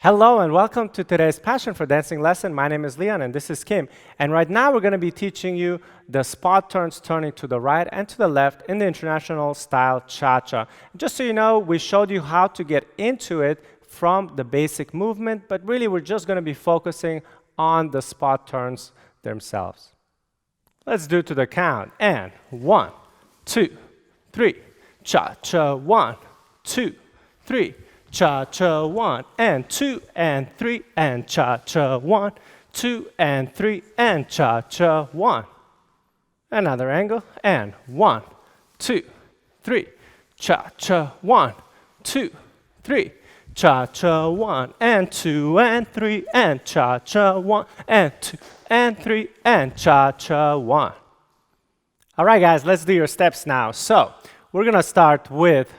Hello and welcome to today's Passion for Dancing lesson. My name is Leon and this is Kim. And right now we're going to be teaching you the spot turns turning to the right and to the left in the international style cha-cha. Just so you know, we showed you how to get into it from the basic movement, but really we're just going to be focusing on the spot turns themselves. Let's do to the count. And 1, 2, 3, cha-cha, 1, 2, 3. Cha-cha, 1 and 2 and 3 and cha-cha, 1, 2 and 3 and cha-cha, 1. Another angle and 1, 2, 3. Cha-cha, 1, 2, 3. Cha-cha, 1 and 2 and 3 and cha-cha, 1 and 2 and 3 and cha-cha, 1. All right, guys, let's do your steps now. So we're going to start with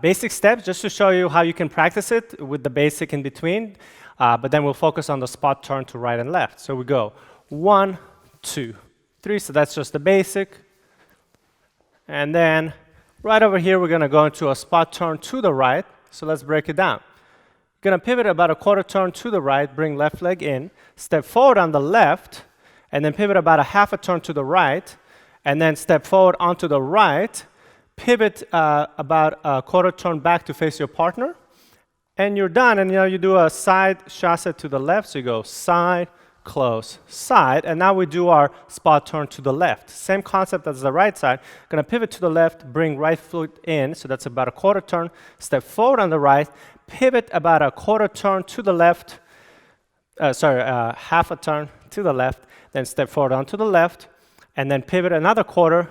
basic steps just to show you how you can practice it with the basic in between, but then we'll focus on the spot turn to right and left. So we go 1, 2, 3, so that's just the basic. And then right over here, we're going to go into a spot turn to the right. So let's break it down. You're going to pivot about a quarter turn to the right, bring left leg in, step forward on the left, and then pivot about a half a turn to the right, and then step forward onto the right, pivot about a quarter turn back to face your partner, and you're done. And you do a side chasse to the left, so you go side, close, side, and now we do our spot turn to the left. Same concept as the right side. Going to pivot to the left, bring right foot in, so that's about a quarter turn, step forward on the right, pivot about a quarter turn to the left, half a turn to the left, then step forward onto the left, and then pivot another quarter,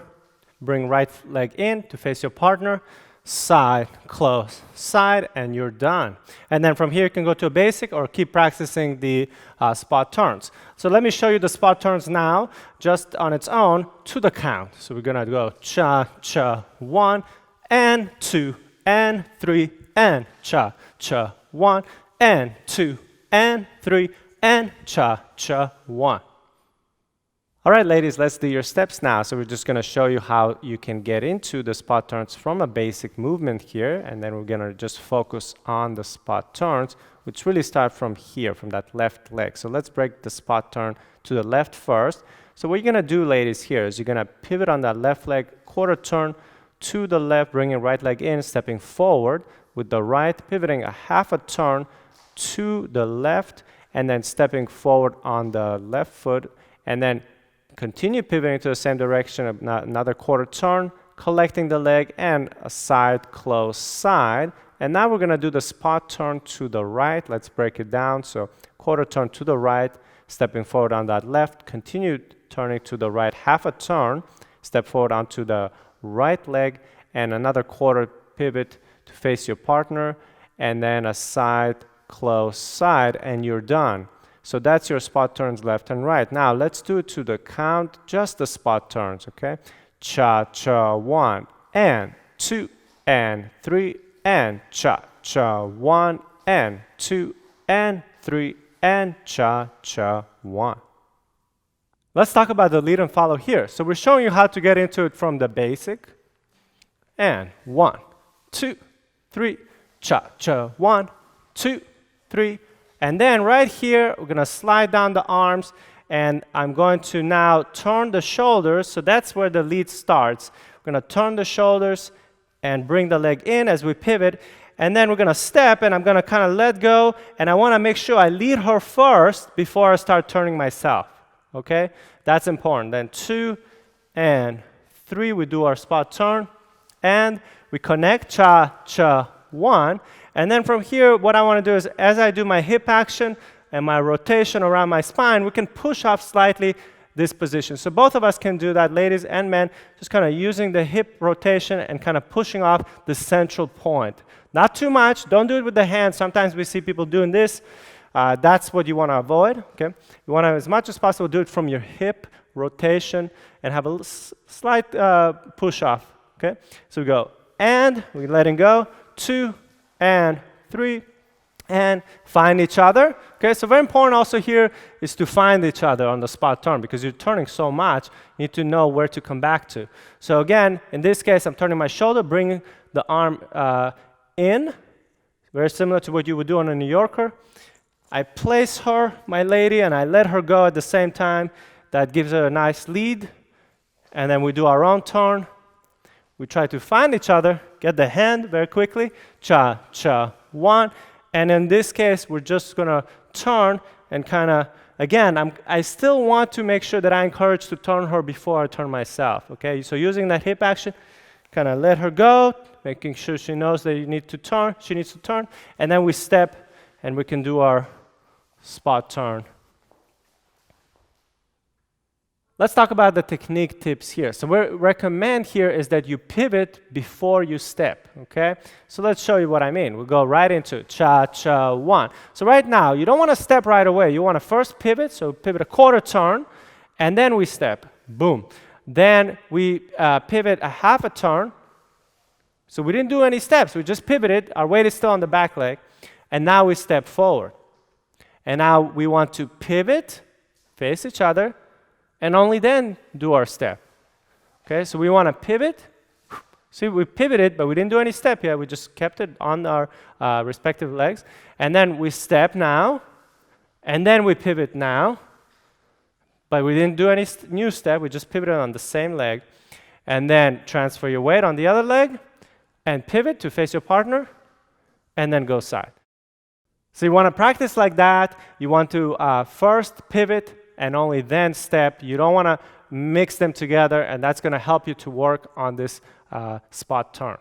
bring right leg in to face your partner, side, close, side, and you're done. And then from here, you can go to a basic or keep practicing the spot turns. So let me show you the spot turns now, just on its own, to the count. So we're going to go cha-cha, 1 and 2 and 3 and cha-cha, 1 and 2 and 3 and cha-cha, 1. All right, ladies, let's do your steps now. So we're just going to show you how you can get into the spot turns from a basic movement here, and then we're going to just focus on the spot turns, which really start from here, from that left leg. So let's break the spot turn to the left first. So what you're going to do, ladies, here is you're going to pivot on that left leg, quarter turn to the left, bringing right leg in, stepping forward with the right, pivoting a half a turn to the left, and then stepping forward on the left foot, and then continue pivoting to the same direction, another quarter turn, collecting the leg, and a side, close, side. And now we're going to do the spot turn to the right. Let's break it down. So quarter turn to the right, stepping forward on that left, continue turning to the right, half a turn, step forward onto the right leg, and another quarter pivot to face your partner, and then a side, close, side, and you're done. So that's your spot turns left and right. Now let's do it to the count, just the spot turns, okay? Cha-cha, 1 and 2 and 3 and cha-cha, 1 and 2 and 3 and cha-cha, 1. Let's talk about the lead and follow here. So we're showing you how to get into it from the basic. And 1, 2, 3, cha-cha, 1, 2, 3, and then right here, we're going to slide down the arms, and I'm going to now turn the shoulders. So that's where the lead starts. We're going to turn the shoulders and bring the leg in as we pivot. And then we're going to step, and I'm going to kind of let go. And I want to make sure I lead her first before I start turning myself. Okay? That's important. Then 2 and 3, we do our spot turn. And we connect, cha-cha, 1. And then from here, what I want to do is, as I do my hip action and my rotation around my spine, we can push off slightly this position. So both of us can do that, ladies and men, just kind of using the hip rotation and kind of pushing off the central point. Not too much. Don't do it with the hands. Sometimes we see people doing this. That's what you want to avoid. Okay? You want to, as much as possible, do it from your hip rotation and have a slight push off. Okay? So we go, and we're letting go, 2, and 3, and find each other. Okay, so very important also here is to find each other on the spot turn, because you're turning so much, you need to know where to come back to. So again, in this case, I'm turning my shoulder, bringing the arm in, very similar to what you would do on a New Yorker. I place her, my lady, and I let her go at the same time. That gives her a nice lead. And then we do our own turn. We try to find each other, get the hand very quickly. Cha, cha, one. And in this case, we're just going to turn and kind of, again, I still want to make sure that I encourage to turn her before I turn myself. Okay, so using that hip action, kind of let her go, making sure she knows that you need to turn, she needs to turn. And then we step and we can do our spot turn. Let's talk about the technique tips here. So what we recommend here is that you pivot before you step, okay? So let's show you what I mean. We'll go right into cha, cha, one. So right now, you don't want to step right away. You want to first pivot, so pivot a quarter turn, and then we step, boom. Then we pivot a half a turn. So we didn't do any steps. We just pivoted. Our weight is still on the back leg. And now we step forward. And now we want to pivot, face each other, and only then do our step. Okay, so we want to pivot. See, we pivoted, but we didn't do any step yet. We just kept it on our respective legs. And then we step now, and then we pivot now. But we didn't do any new step. We just pivoted on the same leg. And then transfer your weight on the other leg, and pivot to face your partner, and then go side. So you want to practice like that. You want to first pivot, and only then step. You don't want to mix them together, and that's going to help you to work on this spot turn.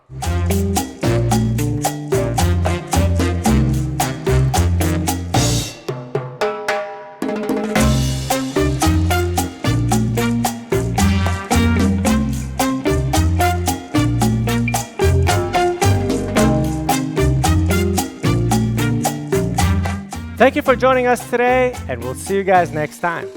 Thank you for joining us today, and we'll see you guys next time.